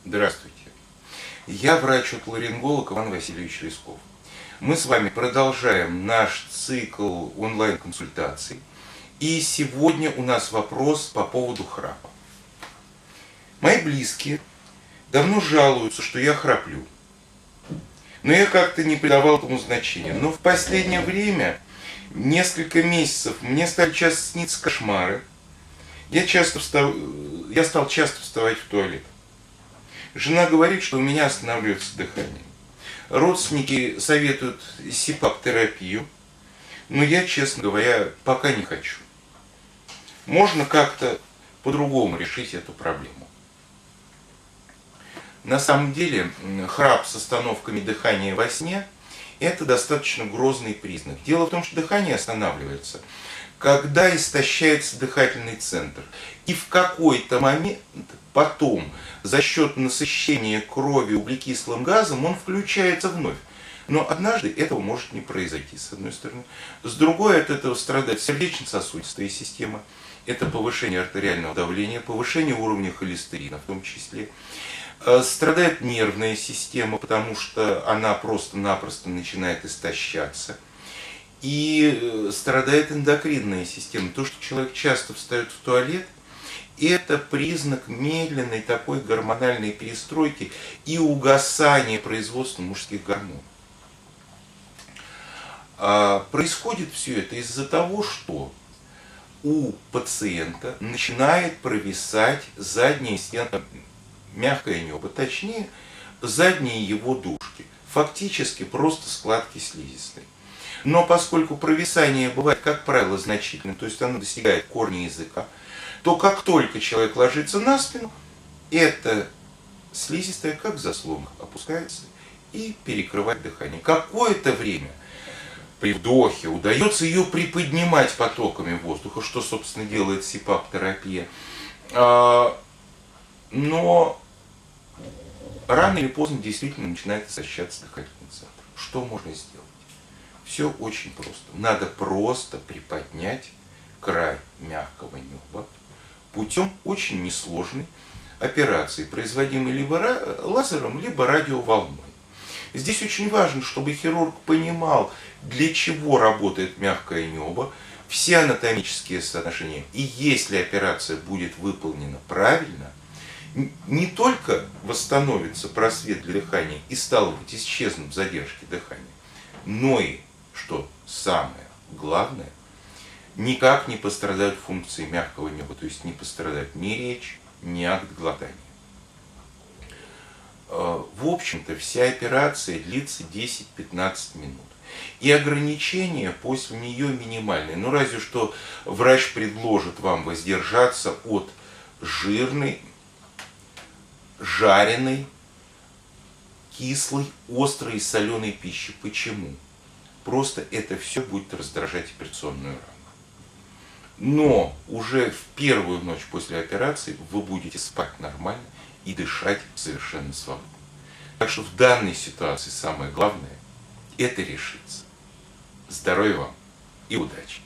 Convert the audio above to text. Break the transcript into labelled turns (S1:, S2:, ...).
S1: Здравствуйте. Я врач-отоларинголог Иван Васильевич Лесков. Мы с вами продолжаем наш цикл онлайн-консультаций. И сегодня у нас вопрос по поводу храпа. Мои близкие давно жалуются, что я храплю. Но я как-то не придавал этому значения. Но в последнее время, несколько месяцев, мне стали часто сниться кошмары. Я стал часто вставать в туалет. Жена говорит, что у меня останавливается дыхание. Родственники советуют СИПАП-терапию, но я, честно говоря, пока не хочу. Можно как-то по-другому решить эту проблему. На самом деле, храп с остановками дыхания во сне – это достаточно грозный признак. Дело в том, что дыхание останавливается, когда истощается дыхательный центр. И в какой-то момент потом за счет насыщения крови углекислым газом он включается вновь. Но однажды этого может не произойти, с одной стороны. С другой, от этого страдает сердечно-сосудистая система. Это повышение артериального давления, повышение уровня холестерина в том числе. Страдает нервная система, потому что она просто-напросто начинает истощаться. И страдает эндокринная система. То, что человек часто встает в туалет, это признак медленной такой гормональной перестройки и угасания производства мужских гормонов. Происходит все это из-за того, что у пациента начинает провисать задняя стенка, мягкое небо, точнее задние его дужки, фактически просто складки слизистой. Но поскольку провисание бывает, как правило, значительным, то есть оно достигает корня языка, то как только человек ложится на спину, эта слизистая, как в заслонках, опускается и перекрывает дыхание. Какое-то время при вдохе удается ее приподнимать потоками воздуха, что, собственно, делает СИПАП-терапия. Но рано или поздно действительно начинает истощаться дыхательный центр. Что можно сделать? Все очень просто. Надо просто приподнять край мягкого неба путем очень несложной операции, производимой либо лазером, либо радиоволной. Здесь очень важно, чтобы хирург понимал, для чего работает мягкое небо, все анатомические соотношения. И если операция будет выполнена правильно, не только восстановится просвет для дыхания и, стало быть, исчезнут задержки дыхания, но и, что самое главное, никак не пострадают функции мягкого неба, то есть не пострадает ни речь, ни акт глотания. В общем-то, вся операция длится 10-15 минут. И ограничения после нее минимальные. Ну, разве что врач предложит вам воздержаться от жирной, жареной, кислой, острой и соленой пищи. Почему? Просто это все будет раздражать операционную рану. Но уже в первую ночь после операции вы будете спать нормально и дышать совершенно свободно. Так что в данной ситуации самое главное – это решиться. Здоровья вам и удачи!